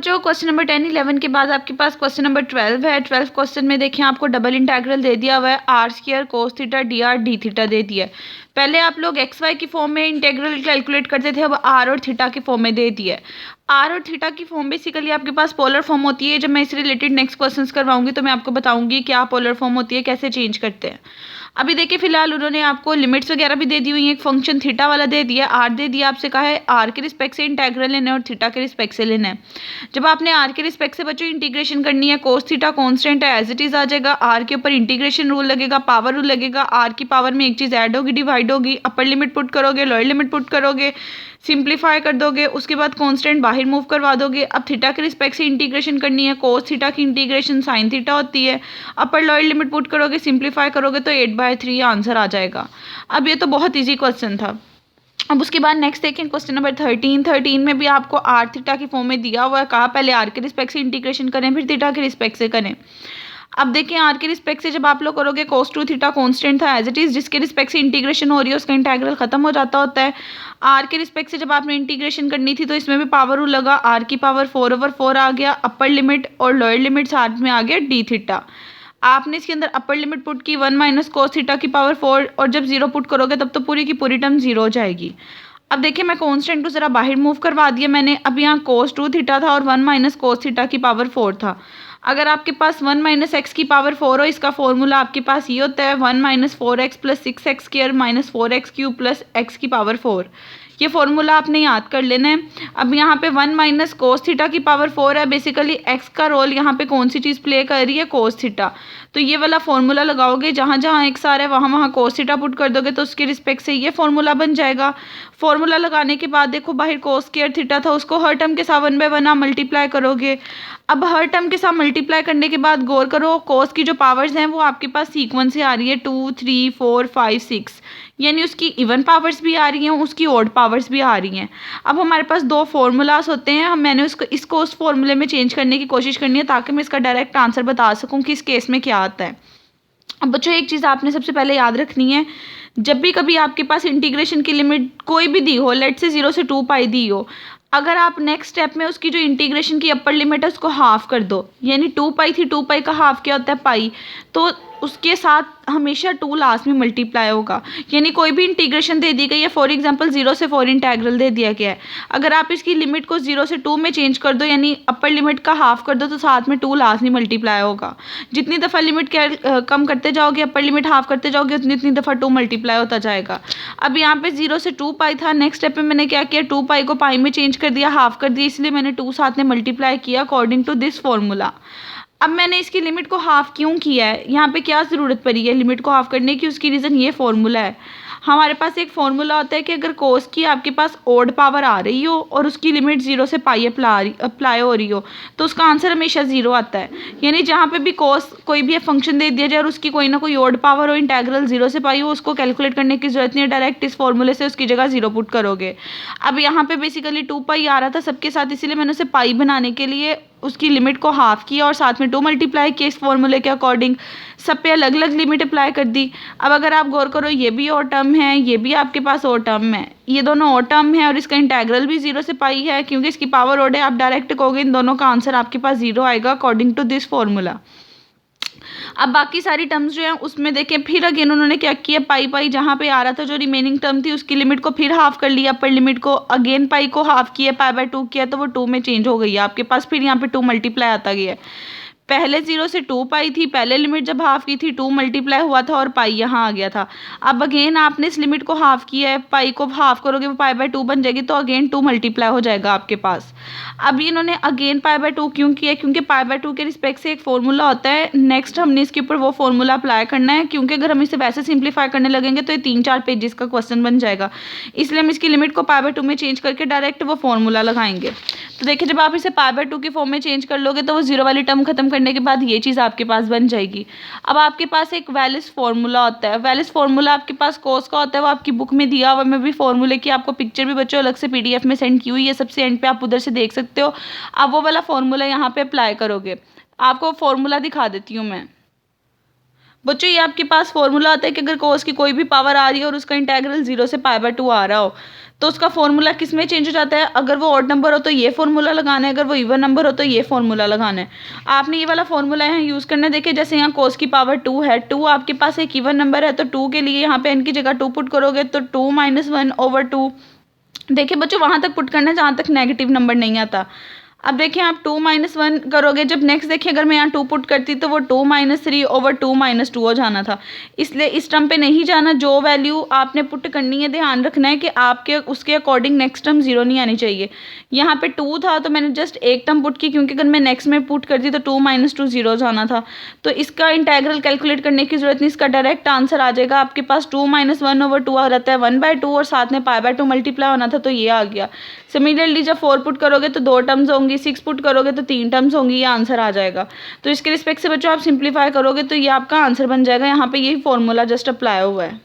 बच्चों question number 10 11 के बाद आपके पास क्वेश्चन नंबर 12 है। 12 क्वेश्चन में देखिए आपको डबल इंटीग्रल दे दिया हुआ है R square cos theta D R D theta दे दिया है। पहले आप लोग एक्स वाई की फॉर्म में इंटीग्रल कैलकुलेट करते थे, अब आर और थीटा की फॉर्म में दे दिया है। आर और थीटा की फॉर्म बेसिकली आपके पास पोलर फॉर्म होती है। जब मैं इससे रिलेटेड नेक्स्ट क्वेश्चन करवाऊंगी तो मैं आपको बताऊंगी क्या पोलर फॉर्म होती है, कैसे चेंज करते हैं। अभी देखिए फिलहाल उन्होंने आपको लिमिट्स वगैरह भी दे दी हुई है। एक फंक्शन थीटा वाला दे दिया, आर दे दिया, आपसे कहा है आर के रिस्पेक्ट से इंटीग्रल लेना है और थीटा के रिस्पेक्ट से लेना है। जब आपने आर के रिस्पेक्ट से बच्चों इंटीग्रेशन करनी है, कोस थीटा कांस्टेंट है एज इट इज आ जाएगा, आर के ऊपर इंटीग्रेशन रूल लगेगा, पावर रूल लगेगा, आर की पावर में एक चीज़ ऐड होगी डिवाइड होगी, अपर लिमिट पुट करोगे, लोअर लिमिट पुट करोगे, सिंप्लीफाई कर दोगे, उसके बाद कांस्टेंट बाहर मूव करवा दोगे। अब थीटा के रिस्पेक्ट से इंटीग्रेशन करनी है, कोस थीटा की इंटीग्रेशन साइन थीटा होती है, अपर लोअर लिमिट पुट करोगे, सिंप्लीफाई करोगे तो 8/3 आंसर आ जाएगा। अब ये तो बहुत ईजी क्वेश्चन था। अब उसके बाद नेक्स्ट देखें क्वेश्चन नंबर 13 में भी आपको आर थीटा की फॉर्म में दिया हुआ है, कहा पहले आर के रिस्पेक्ट से इंटीग्रेशन करें फिर थीटा के रिस्पेक्ट से करें। अब देखिए आर के रिस्पेक्ट से जब आप लोग करोगे कोस टू थीटा कांस्टेंट था एज इट इज, जिसके रिस्पेक्ट से इंटीग्रेशन हो रही है उसका इंटीग्रल खत्म हो जाता होता है। आर के रिस्पेक्ट से जब आपने इंटीग्रेशन करनी थी तो इसमें भी पावर रूल लगा, आर की पावर 4/4 आ गया, अपर लिमिट और लोअर लिमिट साथ में आ गया डी थीटा। आपने इसके अंदर अपर लिमिट पुट की 1 माइनस कोस थीटा की पावर 4 और जब जीरो पुट करोगे तब तो पूरी की पूरी टर्म जीरो हो जाएगी। अब देखिए मैं कांस्टेंट को जरा बाहर मूव करवा दिया मैंने। अब यहाँ कोस 2 थीटा था और 1 माइनस कोस थीटा की पावर 4 था। अगर आपके पास 1 माइनस एक्स की पावर 4 हो, इसका फॉर्मूला आपके पास ये होता है 1 minus 4x plus 6x square minus 4x cube plus x की पावर 4। ये फॉर्मूला आपने याद कर लेना है। अब यहाँ पे 1 माइनस कोस थीटा की पावर 4 है, बेसिकली एक्स का रोल यहाँ पे कौन सी चीज़ प्ले कर रही है, कोस थीटा। तो ये वाला फॉर्मूला लगाओगे, जहाँ जहाँ एक्स आ रहा है वहाँ वहाँ कोस थीटा पुट कर दोगे तो उसके रिस्पेक्ट से ये फॉर्मूला बन जाएगा। फॉर्मूला लगाने के बाद देखो बाहर कोस स्क्वायर थीटा था, उसको हर टर्म के साथ 1/1 आप मल्टीप्लाई करोगे। अब हर टर्म के साथ मल्टीप्लाई करने के बाद गौर करो कोस की जो पावर्स हैं वो आपके पास सीक्वेंस से आ रही है 2 3 4 5 6, यानी उसकी इवन पावर्स भी आ रही हैं, उसकी ऑड पावर्स भी आ रही हैं। अब हमारे पास दो फॉर्मूलाज होते हैं, मैंने इसको उस फॉर्मूले में चेंज करने की कोशिश करनी है ताकि मैं इसका डायरेक्ट आंसर बता सकूं कि इस केस में क्या आता है। अब बच्चों एक चीज़ आपने सबसे पहले याद रखनी है, जब भी कभी आपके पास इंटीग्रेशन की लिमिट कोई भी दी हो, लेट से 0 से 2 पाई दी हो, अगर आप नेक्स्ट स्टेप में उसकी जो इंटीग्रेशन की अपर लिमिट है उसको हाफ कर दो, यानी 2 पाई थी, 2 पाई का हाफ क्या होता है पाई, तो उसके साथ हमेशा 2 लास्ट में मल्टीप्लाई होगा। यानी कोई भी इंटीग्रेशन दे दी गई है, फॉर एग्जांपल 0 से 4 इंटीग्रल दे दिया गया है, अगर आप इसकी लिमिट को 0 से 2 में चेंज कर दो यानी अपर लिमिट का हाफ कर दो तो साथ में 2 लास्ट में मल्टीप्लाई होगा। जितनी दफ़ा लिमिट कम करते जाओगे, अपर लिमिट हाफ करते जाओगे, उतनी दफ़ा 2 मल्टीप्लाई होता जाएगा। अब यहाँ पे 0 से 2 पाई था, नेक्स्ट स्टेप में मैंने क्या किया, 2 पाई को पाई में चेंज कर दिया, हाफ कर दिया, इसलिए मैंने 2 साथ में मल्टीप्लाई किया अकॉर्डिंग टू दिस फॉर्मूला। अब मैंने इसकी लिमिट को हाफ क्यों किया है, यहाँ पे क्या ज़रूरत पड़ी है लिमिट को हाफ करने की, उसकी रीज़न ये फॉर्मूला है। हमारे पास एक फॉर्मूला होता है कि अगर कोस की आपके पास ओड पावर आ रही हो और उसकी लिमिट 0 से पाई अप्लाई हो रही हो तो उसका आंसर हमेशा 0 आता है। यानी जहाँ पे भी कोस कोई भी फंक्शन दे दिया जाए और उसकी कोई ना कोई ओड पावर हो, इंटीग्रल 0 से पाई हो, उसको कैलकुलेट करने की जरूरत नहीं है, डायरेक्ट इस फॉर्मूले से उसकी जगह 0 पुट करोगे। अब यहाँ पे बेसिकली 2 पाई आ रहा था सबके साथ, इसीलिए मैंने उसे पाई बनाने के लिए उसकी लिमिट को हाफ किया और साथ में 2 मल्टीप्लाई किया इस फॉर्मूले के अकॉर्डिंग, सब पे अलग अलग लिमिट अप्लाई कर दी। अब अगर आप गौर करो ये भी और टर्म है, ये भी आपके पास और टर्म है, ये दोनों और टर्म है और इसका इंटीग्रल भी 0 से पाई है, क्योंकि इसकी पावर ओड है, आप डायरेक्ट कहोगे इन दोनों का आंसर आपके पास 0 आएगा अकॉर्डिंग टू दिस फॉर्मूला। अब बाकी सारी टर्म्स जो हैं उसमें देखें फिर अगेन उन्होंने क्या किया, पाई पाई जहाँ पे आ रहा था जो रिमेनिंग टर्म थी उसकी लिमिट को फिर हाफ कर लिया, अपर लिमिट को अगेन पाई को हाफ किया, पाई/2 किया तो वो 2 में चेंज हो गई है आपके पास, फिर यहाँ पे 2 मल्टीप्लाई आता गया है। पहले 0 से 2 पाई थी, पहले लिमिट जब हाफ की थी 2 मल्टीप्लाई हुआ था और पाई यहाँ आ गया था। अब अगेन आपने इस लिमिट को हाफ किया है, पाई को हाफ करोगे वो पाई/2 बन जाएगी तो अगेन 2 मल्टीप्लाई हो जाएगा आपके पास। अब इन्होंने अगेन पाई/2 क्यों किया, क्योंकि पाई/2 के रिस्पेक्ट से एक फॉर्मूला होता है, नेक्स्ट हमने इसके ऊपर वो फॉर्मूला अप्लाई करना है, क्योंकि अगर हम इसे वैसे सिंप्लीफाई करने लगेंगे तो ये 3-4 पेजेस का क्वेश्चन बन जाएगा, इसलिए हम इसकी लिमिट को पाई/2 में चेंज करके डायरेक्ट वो फॉर्मूला लगाएंगे। तो देखिए जब आप इसे पाई/2 की फॉर्म में चेंज कर लोगे तो वो 0 वाली टर्म खत्म करने के बाद ये चीज़ आपके पास बन जाएगी। अब आपके पास एक वैलिस फार्मूला होता है, वैलिस फार्मूला आपके पास कोस का होता है, वो आपकी बुक में दिया हुआ, मैं भी फार्मूले की आपको पिक्चर भी बच्चों अलग से पीडीएफ में सेंड की हुई है, सबसे एंड पे आप उधर से देख सकते हो। आप वो वाला फार्मूला यहाँ पे अप्लाई करोगे, आपको फार्मूला दिखा देती हूँ मैं। बच्चों ये आपके पास फॉर्मूला आता है कि अगर कोस की कोई भी पावर आ रही है और उसका इंटेग्रल 0 से π/2 आ रहा हो तो उसका फॉर्मूला किस में चेंज हो जाता है। अगर वो ऑड नंबर हो तो ये फॉर्मूला लगाना है, अगर वो इवन नंबर हो तो ये फॉर्मूला लगाना है। आपने ये वाला फॉर्मूला यहाँ यूज़ करना है। देखिए जैसे यहाँ कोस की पावर 2 है, 2 आपके पास एक इवन नंबर है तो 2 के लिए यहाँ पे n की जगह 2 पुट करोगे तो 2 - 1/2। देखिए बच्चों वहाँ तक पुट करना है जहाँ तक नेगेटिव नंबर नहीं आता। अब देखिए आप 2 - 1 करोगे, जब नेक्स्ट देखिए अगर मैं यहाँ 2 पुट करती तो वो 2 - 3/2 - 2 हो जाना था। इसलिए इस टर्म पे नहीं जाना, जो वैल्यू आपने पुट करनी है ध्यान रखना है कि आपके उसके अकॉर्डिंग नेक्स्ट टर्म 0 नहीं आनी चाहिए। यहाँ पे 2 था तो मैंने जस्ट एक टर्म पुट की, क्योंकि अगर मैं नेक्स्ट में पुट करती तो 2 - 2 0 जाना था। तो इसका इंटेग्रल कैलकुलेट करने की जरूरत नहीं, इसका डायरेक्ट आंसर आ जाएगा आपके पास 2 - 1/2 आ रहता है 1/2 और साथ में π/2 मल्टीप्लाई होना था तो ये आ गया। सिमिलरली जब 4 पुट करोगे तो 2 टर्म्स होंगी, 6 पुट करोगे तो 3 टर्म्स होंगी, ये आंसर आ जाएगा। तो इसके रिस्पेक्ट से बच्चों आप सिंप्लीफाई करोगे तो ये आपका आंसर बन जाएगा। यहाँ पे यही फॉर्मूला जस्ट अप्लाई हुआ है।